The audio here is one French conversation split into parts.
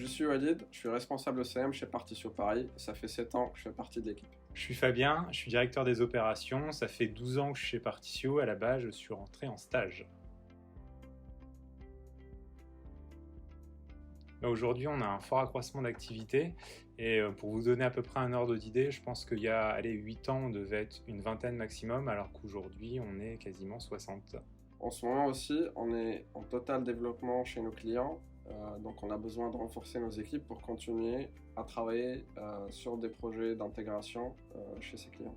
Je suis Walid, je suis responsable ECM chez Partitio Paris. Ça fait 7 ans que je fais partie de l'équipe. Je suis Fabien, je suis directeur des opérations. Ça fait 12 ans que je suis chez Partitio. À la base, je suis rentré en stage. Aujourd'hui, on a un fort accroissement d'activité. Et pour vous donner à peu près un ordre d'idée, je pense qu'il y a 8 ans, on devait être une vingtaine maximum, alors qu'aujourd'hui, on est quasiment 60. En ce moment aussi, on est en total développement chez nos clients. Donc on a besoin de renforcer nos équipes pour continuer à travailler sur des projets d'intégration chez ces clients.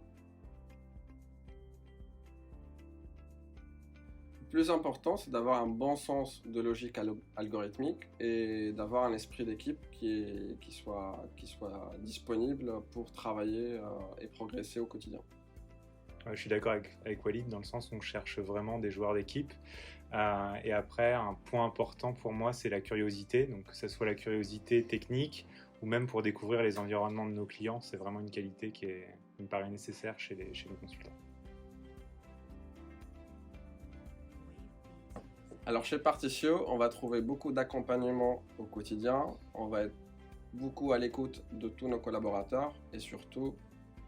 Le plus important, c'est d'avoir un bon sens de logique algorithmique et d'avoir un esprit d'équipe qui soit disponible pour travailler et progresser au quotidien. Je suis d'accord avec Walid dans le sens où on cherche vraiment des joueurs d'équipe. Et après, un point important pour moi, c'est la curiosité. Donc, que ce soit la curiosité technique ou même pour découvrir les environnements de nos clients, c'est vraiment une qualité qui me paraît nécessaire chez nos consultants. Alors chez Partitio, on va trouver beaucoup d'accompagnement au quotidien. On va être beaucoup à l'écoute de tous nos collaborateurs et surtout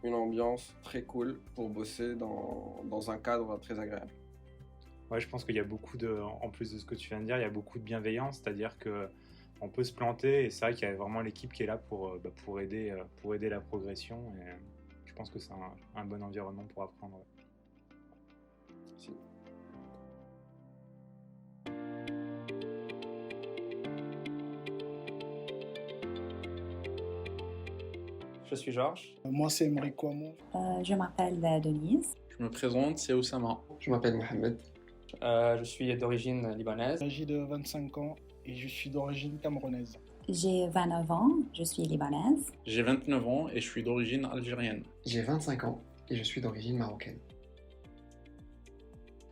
une ambiance très cool pour bosser dans un cadre très agréable. Ouais, je pense qu'il y a beaucoup en plus de ce que tu viens de dire, il y a beaucoup de bienveillance, c'est-à-dire qu'on peut se planter et c'est vrai qu'il y a vraiment l'équipe qui est là pour aider la progression et je pense que c'est un bon environnement pour apprendre. Si. Je suis Georges. Moi, c'est Emric Kouamou. Je m'appelle Denise. Je me présente, c'est Oussama. Je m'appelle Mohamed. Je suis d'origine libanaise. J'ai de 25 ans et je suis d'origine camerounaise. J'ai 29 ans, je suis libanaise. J'ai 29 ans et je suis d'origine algérienne. J'ai 25 ans et je suis d'origine marocaine.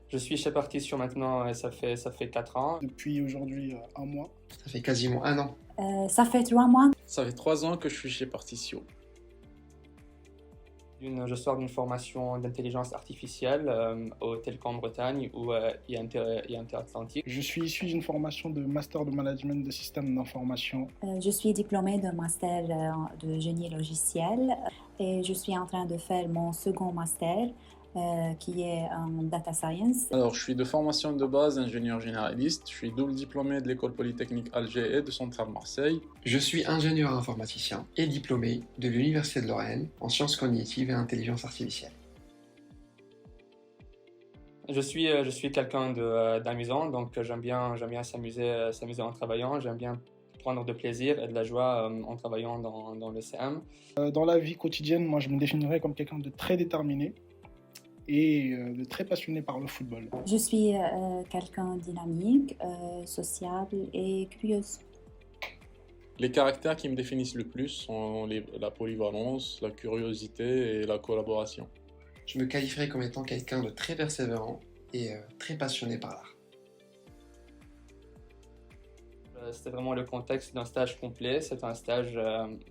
Je suis chez Partitio maintenant et ça fait 4 ans. Depuis aujourd'hui 1 mois. Ça fait quasiment 1 an. Ça fait 3 mois. Ça fait 3 ans que je suis chez Partitio. Je sors d'une formation d'intelligence artificielle au Télécom Bretagne ou Interatlantique. Je suis issu d'une formation de master de management de systèmes d'information. Je suis diplômée de master de génie logiciel et je suis en train de faire mon second master qui est en data science. Alors, je suis de formation de base ingénieur généraliste. Je suis double diplômé de l'école polytechnique Alger et de Centrale Marseille. Je suis ingénieur informaticien et diplômé de l'Université de Lorraine en sciences cognitives et intelligence artificielle. Je suis quelqu'un d'amusant, donc j'aime bien s'amuser en travaillant. J'aime bien prendre de plaisir et de la joie en travaillant dans le CM. Dans la vie quotidienne, moi, je me définirais comme quelqu'un de très déterminé et de très passionné par le football. Je suis quelqu'un dynamique, sociable et curieuse. Les caractères qui me définissent le plus sont la polyvalence, la curiosité et la collaboration. Je me qualifierais comme étant quelqu'un de très persévérant et très passionné par l'art. C'était vraiment le contexte d'un stage complet. C'est un stage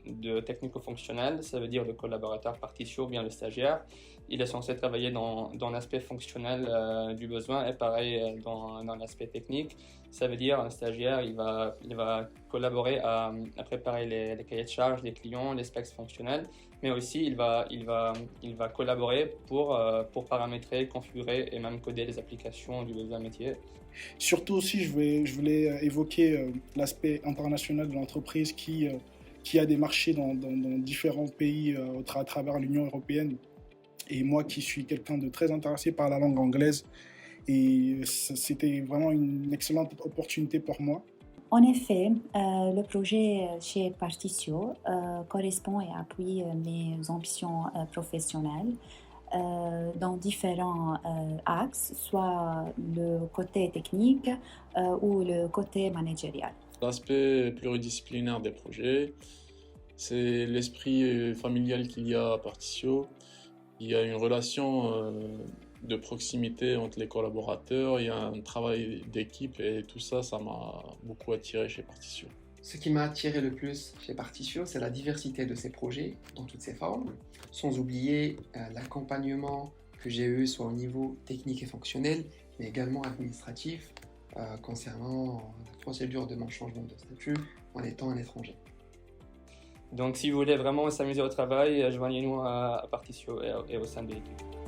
de technico-fonctionnel. Ça veut dire le collaborateur Partitio, bien le stagiaire. Il est censé travailler dans l'aspect fonctionnel du besoin et pareil dans l'aspect technique. Ça veut dire un stagiaire, il va collaborer à préparer les cahiers de charges des clients, les specs fonctionnels, mais aussi il va collaborer pour paramétrer, configurer et même coder les applications du besoin métier. Surtout aussi, je voulais évoquer l'aspect international de l'entreprise qui a des marchés dans différents pays à travers l'Union européenne. Et moi qui suis quelqu'un de très intéressé par la langue anglaise, et c'était vraiment une excellente opportunité pour moi. En effet, le projet chez Partitio correspond et appuie mes ambitions professionnelles dans différents axes, soit le côté technique ou le côté managérial. L'aspect pluridisciplinaire des projets, c'est l'esprit familial qu'il y a à Partitio. Il y a une relation de proximité entre les collaborateurs, il y a un travail d'équipe et tout ça, ça m'a beaucoup attiré chez Partitio. Ce qui m'a attiré le plus chez Partitio, c'est la diversité de ces projets dans toutes ses formes, sans oublier l'accompagnement que j'ai eu soit au niveau technique et fonctionnel, mais également administratif, concernant la procédure de mon changement de statut en étant un étranger. Donc si vous voulez vraiment s'amuser au travail, joignez-nous à Partitio et au sein de l'équipe.